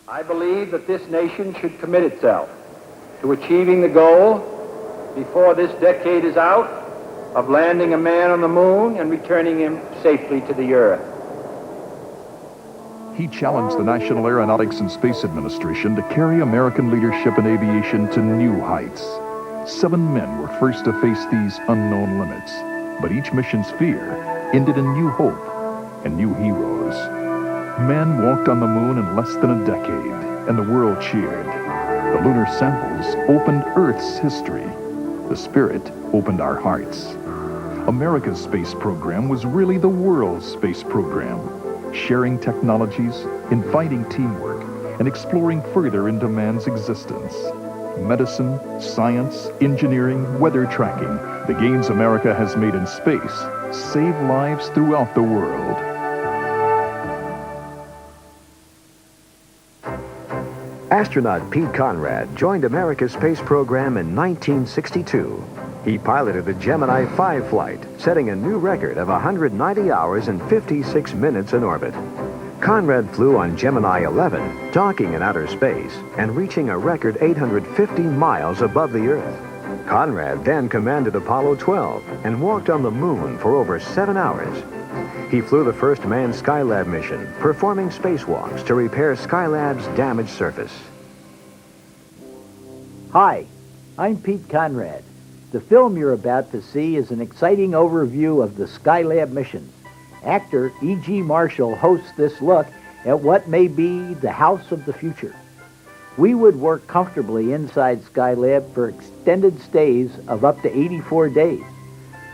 I believe that this nation should commit itself to achieving the goal, before this decade is out, of landing a man on the moon and returning him safely to the Earth. He challenged the National Aeronautics and Space Administration to carry American leadership in aviation to new heights. 7 men were first to face these unknown limits, but each mission's fear ended in new hope and new heroes. Man walked on the moon in less than a decade, and the world cheered. The lunar samples opened Earth's history. The Spirit opened our hearts. America's space program was really the world's space program, sharing technologies, inviting teamwork, and exploring further into man's existence. Medicine, science, engineering, weather tracking, the gains America has made in space save lives throughout the world. Astronaut Pete Conrad joined America's space program in 1962. He piloted the Gemini 5 flight, setting a new record of 190 hours and 56 minutes in orbit. Conrad flew on Gemini 11, docking in outer space and reaching a record 850 miles above the Earth. Conrad then commanded Apollo 12 and walked on the moon for over 7 hours. He flew the first manned Skylab mission, performing spacewalks to repair Skylab's damaged surface. Hi, I'm Pete Conrad. The film you're about to see is an exciting overview of the Skylab missions. Actor E.G. Marshall hosts this look at what may be the house of the future. We would work comfortably inside Skylab for extended stays of up to 84 days.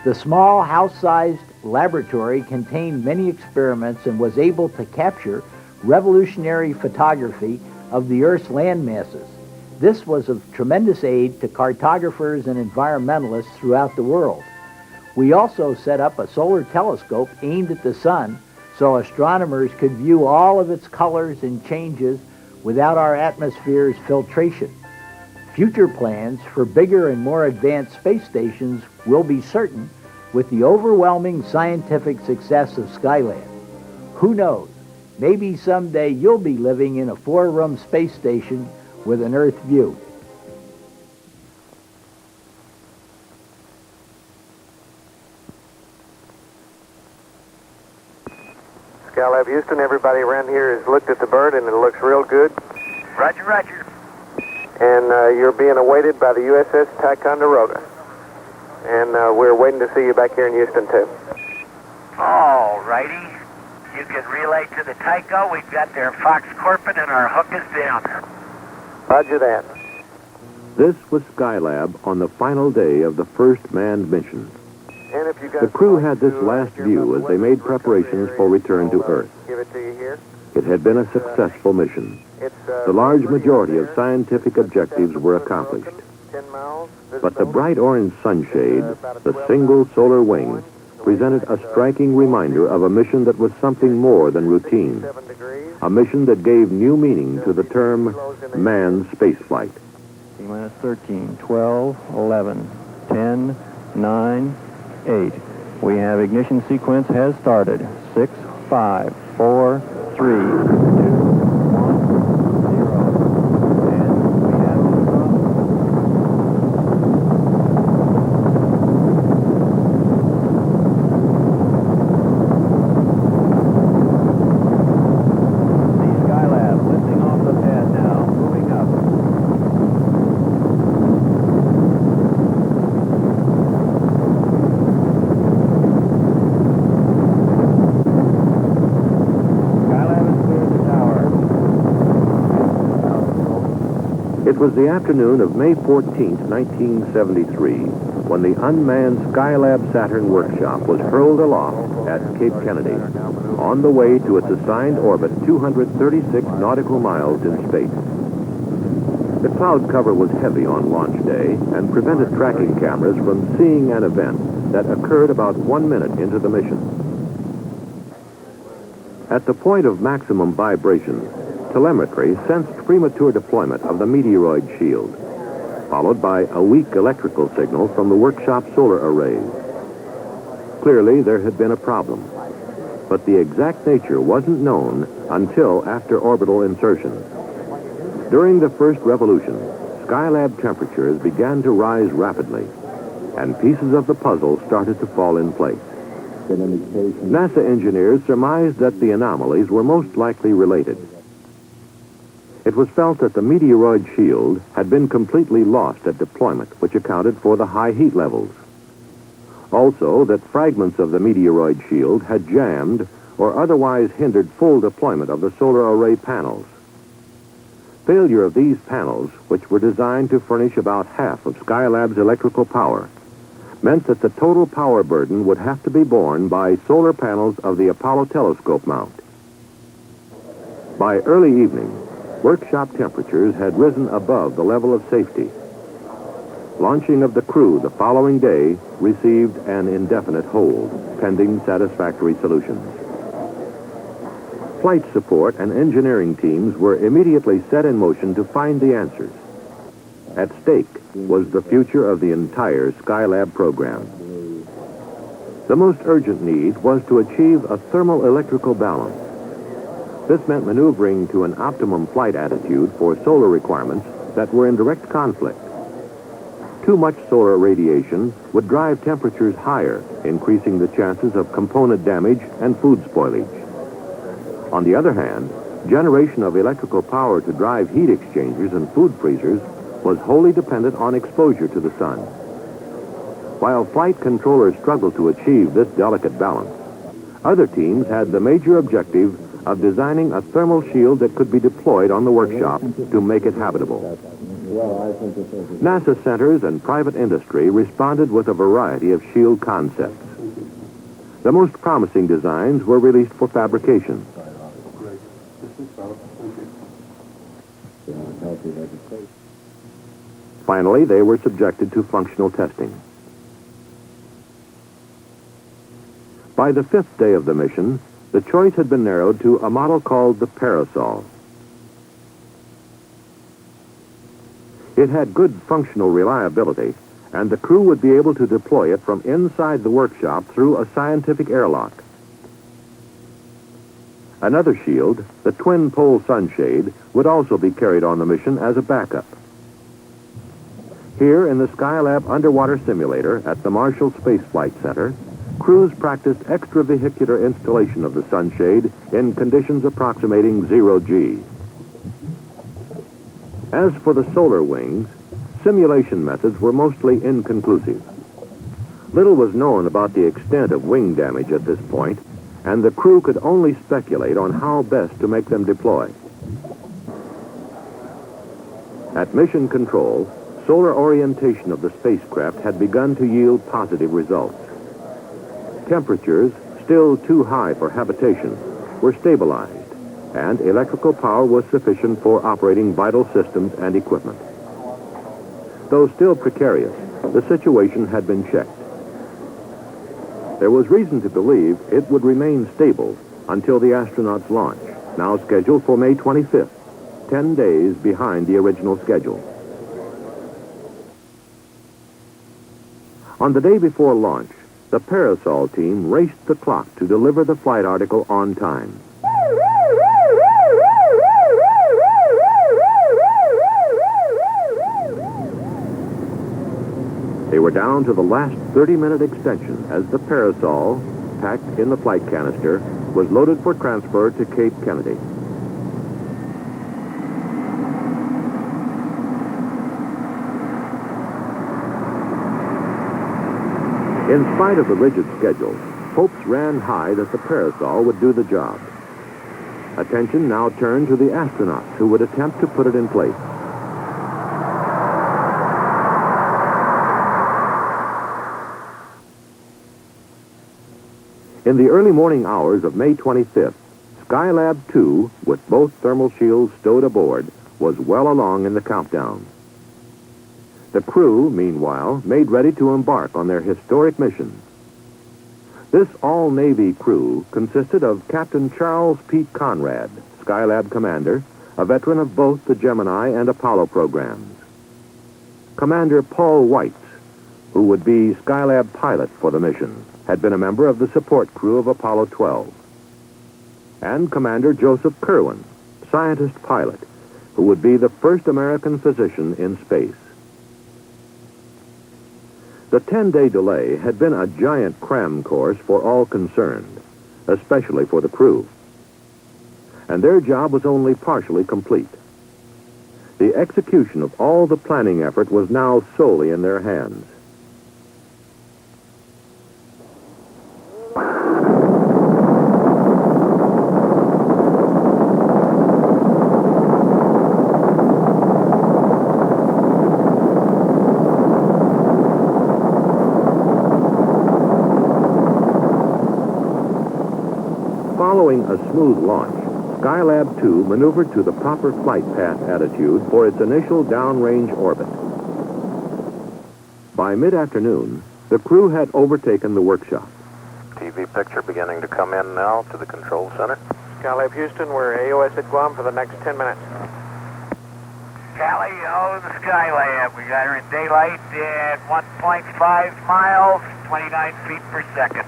The small house-sized laboratory contained many experiments and was able to capture revolutionary photography of the Earth's land masses. This was of tremendous aid to cartographers and environmentalists throughout the world. We also set up a solar telescope aimed at the sun so astronomers could view all of its colors and changes without our atmosphere's filtration. Future plans for bigger and more advanced space stations will be certain with the overwhelming scientific success of Skylab. Who knows, maybe someday you'll be living in a 4-room space station with an Earth view. Skylab Houston, everybody around here has looked at the bird and it looks real good. Roger, roger. And you're being awaited by the USS Ticonderoga. And we're waiting to see you back here in Houston, too. All righty. You can relay to the Tycho. We've got their Fox Corpet and our hook is down. Roger that. This was Skylab on the final day of the first manned mission. And if you guys The crew had this last view as they made preparations for return to Earth. Give it to you here. It had been a successful mission. It's, The large majority of scientific objectives were accomplished. 10 miles. But the bright orange sunshade, the single solar wing, presented a striking reminder of a mission that was something more than routine. 7 degrees. A mission that gave new meaning to the term manned spaceflight. T-minus 13, 12, 11, 10, 9, 8. We have ignition sequence has started. 6, 5, 4, 3, 2, 1, 0. And we have the Skylab lifting off the pad now, moving up. It was the afternoon of May 14, 1973, when the unmanned Skylab Saturn workshop was hurled aloft at Cape Kennedy, on the way to its assigned orbit 236 nautical miles in space. The cloud cover was heavy on launch day and prevented tracking cameras from seeing an event that occurred about 1 minute into the mission. At the point of maximum vibration, telemetry sensed premature deployment of the meteoroid shield. followed by a weak electrical signal from the workshop solar arrays. Clearly, there had been a problem, but the exact nature wasn't known until after orbital insertion. During the first revolution, Skylab temperatures began to rise rapidly, and pieces of the puzzle started to fall in place. NASA engineers surmised that the anomalies were most likely related. It was felt that the meteoroid shield had been completely lost at deployment, which accounted for the high heat levels. Also, that fragments of the meteoroid shield had jammed or otherwise hindered full deployment of the solar array panels. Failure of these panels, which were designed to furnish about half of Skylab's electrical power, meant that the total power burden would have to be borne by solar panels of the Apollo telescope mount. By early evening, workshop temperatures had risen above the level of safety. Launching of the crew the following day received an indefinite hold, pending satisfactory solutions. Flight support and engineering teams were immediately set in motion to find the answers. At stake was the future of the entire Skylab program. The most urgent need was to achieve a thermal electrical balance. This meant maneuvering to an optimum flight attitude for solar requirements that were in direct conflict. Too much solar radiation would drive temperatures higher, increasing the chances of component damage and food spoilage. On the other hand, generation of electrical power to drive heat exchangers and food freezers was wholly dependent on exposure to the sun. While flight controllers struggled to achieve this delicate balance, other teams had the major objective of designing a thermal shield that could be deployed on the workshop to make it habitable. NASA centers and private industry responded with a variety of shield concepts. The most promising designs were released for fabrication. Finally, they were subjected to functional testing. By the fifth day of the mission, the choice had been narrowed to a model called the Parasol. It had good functional reliability, and the crew would be able to deploy it from inside the workshop through a scientific airlock. Another shield, the twin-pole sunshade, would also be carried on the mission as a backup. Here in the Skylab underwater simulator at the Marshall Space Flight Center, crews practiced extravehicular installation of the sunshade in conditions approximating 0G. As for the solar wings, simulation methods were mostly inconclusive. Little was known about the extent of wing damage at this point, and the crew could only speculate on how best to make them deploy. At mission control, solar orientation of the spacecraft had begun to yield positive results. Temperatures, still too high for habitation, were stabilized, and electrical power was sufficient for operating vital systems and equipment. Though still precarious, the situation had been checked. There was reason to believe it would remain stable until the astronauts' launch, now scheduled for May 25th, 10 days behind the original schedule. On the day before launch, the Parasol team raced the clock to deliver the flight article on time. They were down to the last 30-minute extension as the Parasol, packed in the flight canister, was loaded for transfer to Cape Kennedy. In spite of the rigid schedule, hopes ran high that the Parasol would do the job. Attention now turned to the astronauts who would attempt to put it in place. In the early morning hours of May 25th, Skylab 2, with both thermal shields stowed aboard, was well along in the countdown. The crew, meanwhile, made ready to embark on their historic mission. This all-Navy crew consisted of Captain Charles Pete Conrad, Skylab commander, a veteran of both the Gemini and Apollo programs. Commander Paul Weitz, who would be Skylab pilot for the mission, had been a member of the support crew of Apollo 12. And Commander Joseph Kerwin, scientist pilot, who would be the first American physician in space. The 10-day delay had been a giant cram course for all concerned, especially for the crew. And their job was only partially complete. The execution of all the planning effort was now solely in their hands. Following a smooth launch, Skylab 2 maneuvered to the proper flight path attitude for its initial downrange orbit. By mid-afternoon, the crew had overtaken the workshop. TV picture beginning to come in now to the control center. Skylab Houston, we're AOS at Guam for the next 10 minutes. Tally, the Skylab. We got her in daylight at 1.5 miles, 29 feet per second.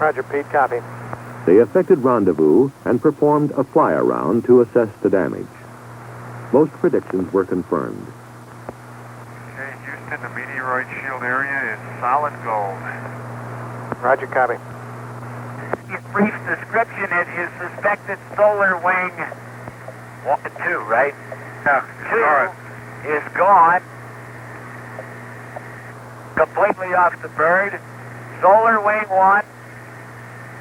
Roger, Pete, copy. They effected rendezvous and performed a fly-around to assess the damage. Most predictions were confirmed. Okay, Houston, the meteoroid shield area is solid gold. Roger, copy. In brief description, it is suspected solar wing 2, right? Yeah, 2 is gone. Completely off the bird. Solar wing 1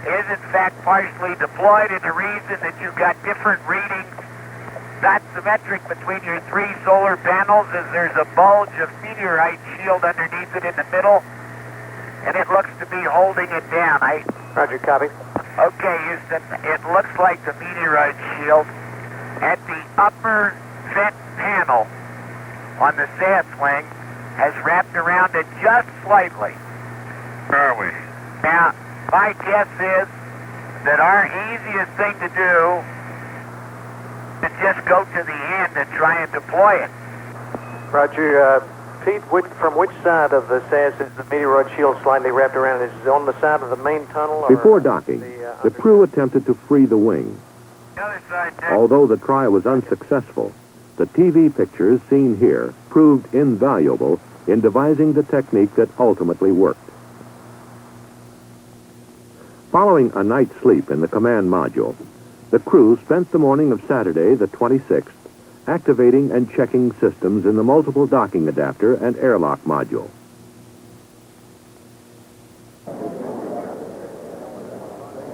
is in fact partially deployed, and the reason that you've got different readings, not symmetric between your 3 solar panels, is there's a bulge of meteorite shield underneath it in the middle, and it looks to be holding it down. Roger, copy. Okay, Houston, it looks like the meteorite shield at the upper vent panel on the SAS wing has wrapped around it just slightly. Where are we? Now, my guess is that our easiest thing to do is just go to the end and try and deploy it. Roger, Pete, from which side of the SAS is the meteoroid shield slightly wrapped around? Is it on the side of the main tunnel? Or Before docking, the crew attempted to free the wing. The other side, Dick. Although the try was unsuccessful, the TV pictures seen here proved invaluable in devising the technique that ultimately worked. Following a night's sleep in the command module, the crew spent the morning of Saturday, the 26th, activating and checking systems in the multiple docking adapter and airlock module.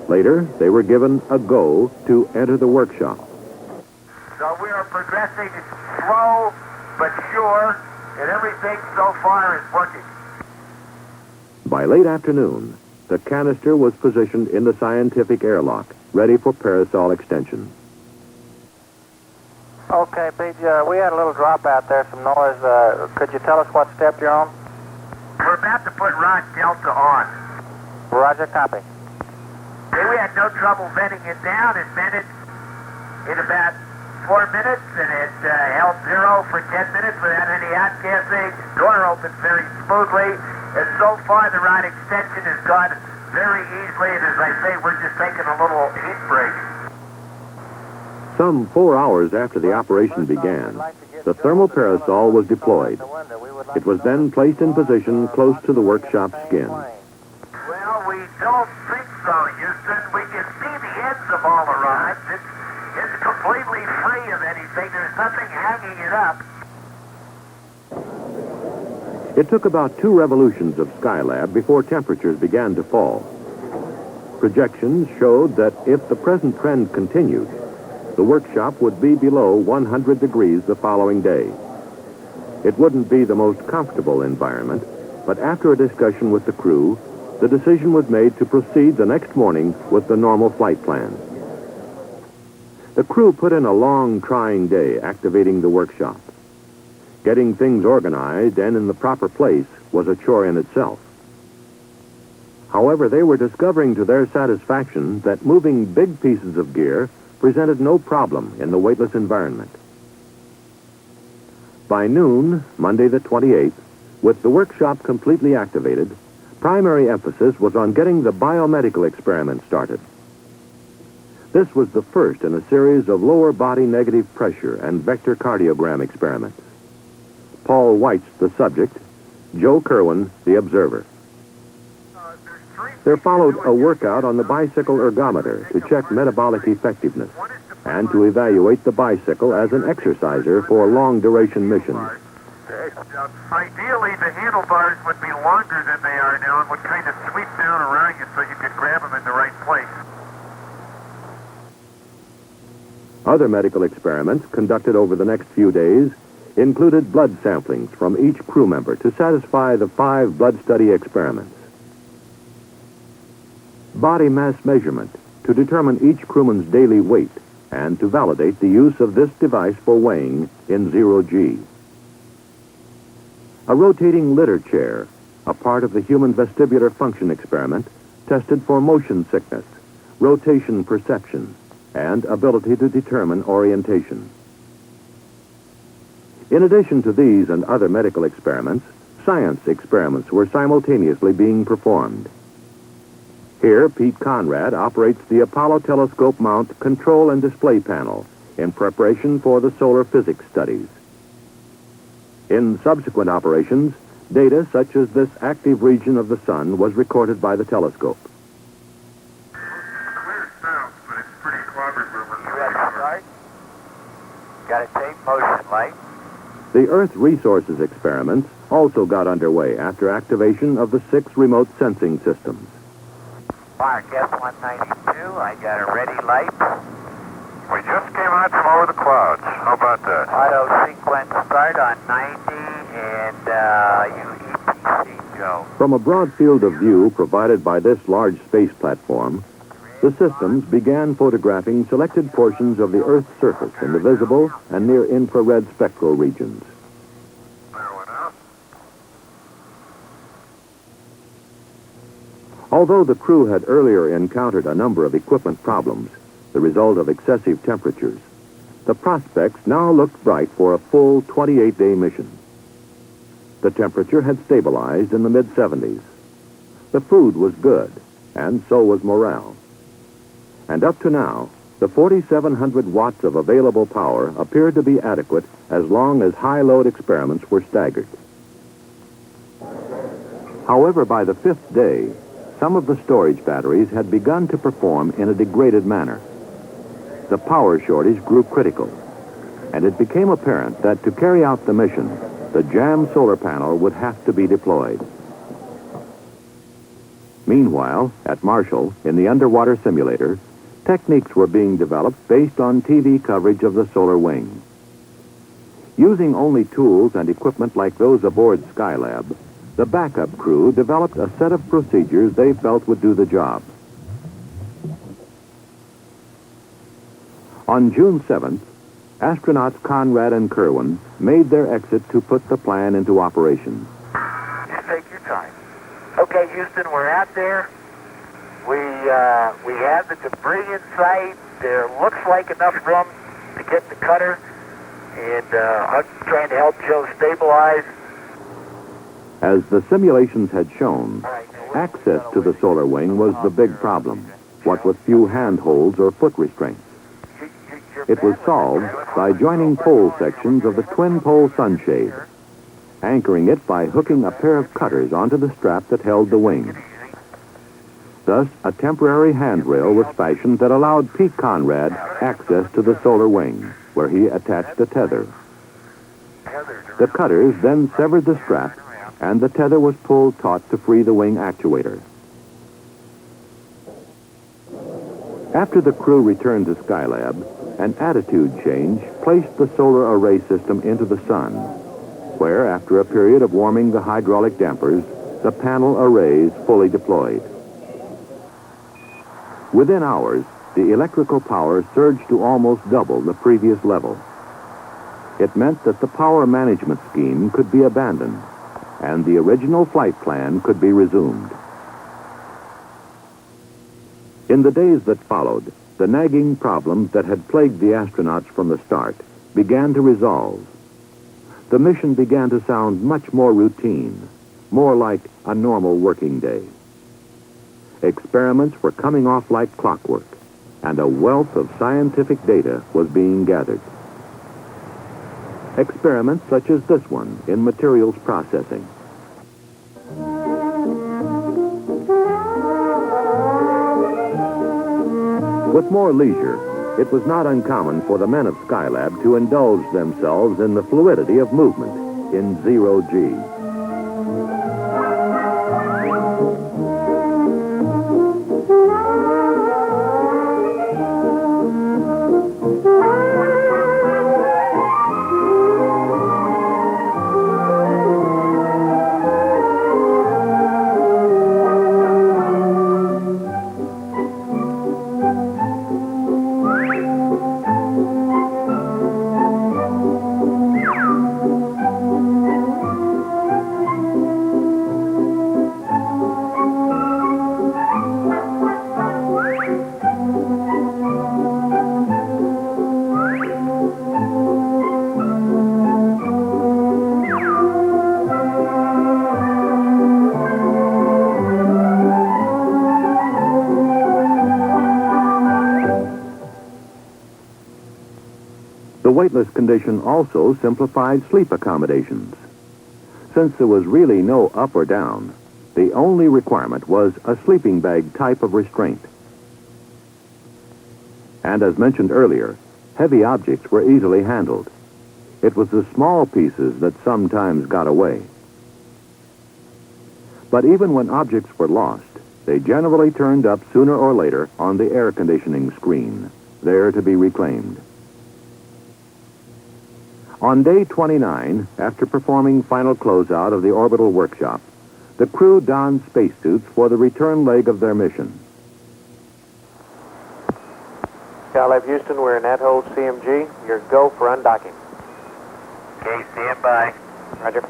Later, they were given a go to enter the workshop. So we are progressing slow but sure, and everything so far is working. By late afternoon, the canister was positioned in the scientific airlock, ready for parasol extension. Okay, Pete, we had a little drop out there, some noise. Could you tell us what step you're on? We're about to put rod delta on. Roger, copy. Okay, we had no trouble venting it down. It vented in about 4 minutes, and it held 0 for 10 minutes without any outgassing. Door opened very smoothly, and so far the rod extension has gone very easily, and as I say, we're just taking a little heat break. Some 4 hours after the operation began, the thermal parasol was deployed. It was then placed in position close to the workshop skin. Well, we don't think so, Houston. We can see the ends of all the rods. It's completely free of anything. There's nothing hanging it up. It took about 2 revolutions of Skylab before temperatures began to fall. Projections showed that if the present trend continued, the workshop would be below 100 degrees the following day. It wouldn't be the most comfortable environment, but after a discussion with the crew, the decision was made to proceed the next morning with the normal flight plan. The crew put in a long, trying day activating the workshop. Getting things organized and in the proper place was a chore in itself. However, they were discovering to their satisfaction that moving big pieces of gear presented no problem in the weightless environment. By noon, Monday the 28th, with the workshop completely activated, primary emphasis was on getting the biomedical experiment started. This was the first in a series of lower body negative pressure and vector cardiogram experiments. Paul White's the subject, Joe Kerwin the observer. There followed a workout on the bicycle ergometer to check metabolic effectiveness and to evaluate the bicycle as an exerciser for long-duration missions. Ideally, the handlebars would be longer than they are now and would kind of sweep down around you so you could grab them in the right place. Other medical experiments conducted over the next few days included blood samplings from each crew member to satisfy the 5 blood study experiments. Body mass measurement to determine each crewman's daily weight and to validate the use of this device for weighing in 0G. A rotating litter chair, a part of the human vestibular function experiment, tested for motion sickness, rotation perception, and ability to determine orientation. In addition to these and other medical experiments, science experiments were simultaneously being performed. Here, Pete Conrad operates the Apollo telescope mount control and display panel in preparation for the solar physics studies. In subsequent operations, data such as this active region of the sun was recorded by the telescope. Clear sounds, but it's pretty clobbered where we're You have to start. Got a tape motion light. The Earth Resources experiments also got underway after activation of the 6 remote sensing systems. Mark S-192, I got a ready light. We just came out from over the clouds. How about that? Auto sequence start on 90 and you EPC go. From a broad field of view provided by this large space platform, the systems began photographing selected portions of the Earth's surface in the visible and near-infrared spectral regions. There went out. Although the crew had earlier encountered a number of equipment problems, the result of excessive temperatures, the prospects now looked bright for a full 28-day mission. The temperature had stabilized in the mid-70s. The food was good, and so was morale. And up to now, the 4,700 watts of available power appeared to be adequate as long as high-load experiments were staggered. However, by the 5th day, some of the storage batteries had begun to perform in a degraded manner. The power shortage grew critical, and it became apparent that to carry out the mission, the jammed solar panel would have to be deployed. Meanwhile, at Marshall, in the underwater simulator, techniques were being developed based on TV coverage of the solar wing. Using only tools and equipment like those aboard Skylab, the backup crew developed a set of procedures they felt would do the job. On June 7th, astronauts Conrad and Kerwin made their exit to put the plan into operation. You take your time. Okay, Houston, we're out there. We have the debris in sight. There looks like enough room to get the cutter, and I'm trying to help Joe stabilize. As the simulations had shown, access to the solar wing was the big problem, what with few handholds or foot restraints. It was solved by joining pole sections of the twin-pole sunshade, anchoring it by hooking a pair of cutters onto the strap that held the wing. Thus, a temporary handrail was fashioned that allowed Pete Conrad access to the solar wing, where he attached a tether. The cutters then severed the strap, and the tether was pulled taut to free the wing actuator. After the crew returned to Skylab, an attitude change placed the solar array system into the sun, where, after a period of warming the hydraulic dampers, the panel arrays fully deployed. Within hours, the electrical power surged to almost double the previous level. It meant that the power management scheme could be abandoned, and the original flight plan could be resumed. In the days that followed, the nagging problems that had plagued the astronauts from the start began to resolve. the mission began to sound much more routine, more like a normal working day. Experiments were coming off like clockwork, and a wealth of scientific data was being gathered. Experiments such as this one in materials processing. With more leisure, it was not uncommon for the men of Skylab to indulge themselves in the fluidity of movement in zero G. The weightless condition also simplified sleep accommodations. Since there was really no up or down, the only requirement was a sleeping bag type of restraint. And as mentioned earlier, heavy objects were easily handled. It was the small pieces that sometimes got away. But even when objects were lost, they generally turned up sooner or later on the air conditioning screen, there to be reclaimed. On day 29, after performing final closeout of the orbital workshop, the crew donned spacesuits for the return leg of their mission. Skylab Houston, we're in at hold CMG. You're go for undocking. Okay, stand by. Roger.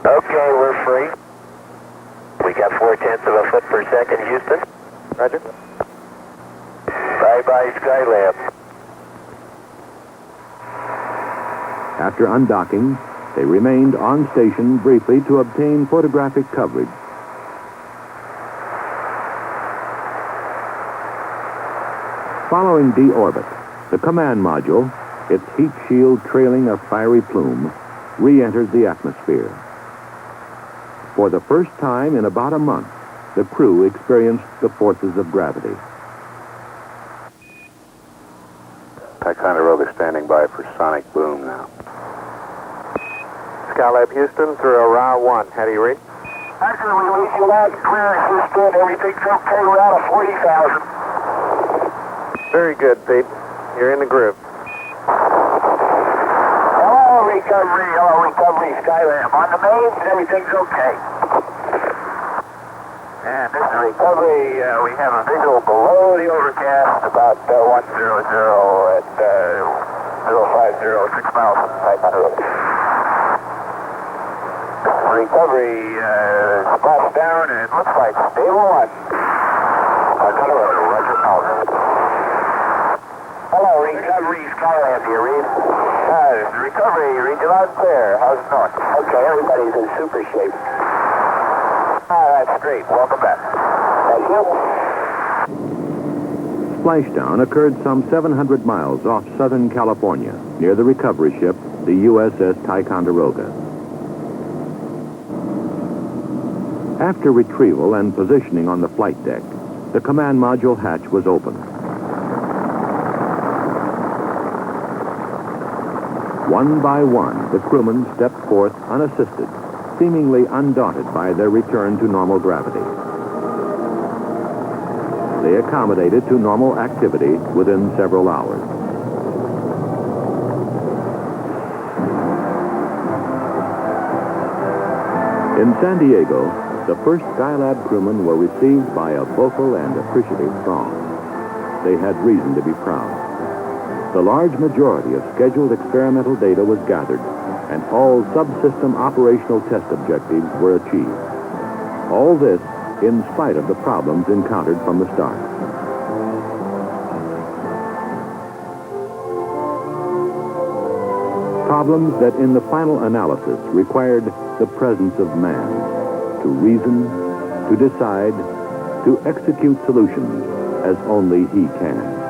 Okay, we're free. We got 0.4 of a foot per second, Houston. Roger. Bye-bye, Skylab. After undocking, they remained on station briefly to obtain photographic coverage. Following deorbit, the command module, its heat shield trailing a fiery plume, re-entered the atmosphere. For the first time in about a month, the crew experienced the forces of gravity. Ticonderoga standing by for sonic boom now. Skylab Houston through a RA-1. How do you read? Roger, we read you loud and clear, Houston. Everything's okay. We're out of 40,000. Very good, Pete. You're in the groove. Hello, recovery, Skylab. On the mains, everything's okay. And this is recovery. We have a visual below the overcast, about 100 at 050, 6 miles from Ticonderoga. Recovery splats down, and it looks like stable one. Ticonderoga, roger, out. Hello, recovery, Skylab here, Reed. Recovery, read you loud and clear. How's it going? Okay, everybody's in super shape. That's great. Welcome back. Thank you. Splashdown occurred some 700 miles off Southern California, near the recovery ship, the USS Ticonderoga. After retrieval and positioning on the flight deck, the command module hatch was opened. One by one, the crewmen stepped forth unassisted, seemingly undaunted by their return to normal gravity. They accommodated to normal activity within several hours. In San Diego, the first Skylab crewmen were received by a vocal and appreciative throng. They had reason to be proud. The large majority of scheduled experimental data was gathered, and all subsystem operational test objectives were achieved. All this in spite of the problems encountered from the start. Problems that in the final analysis required the presence of man to reason, to decide, to execute solutions as only he can.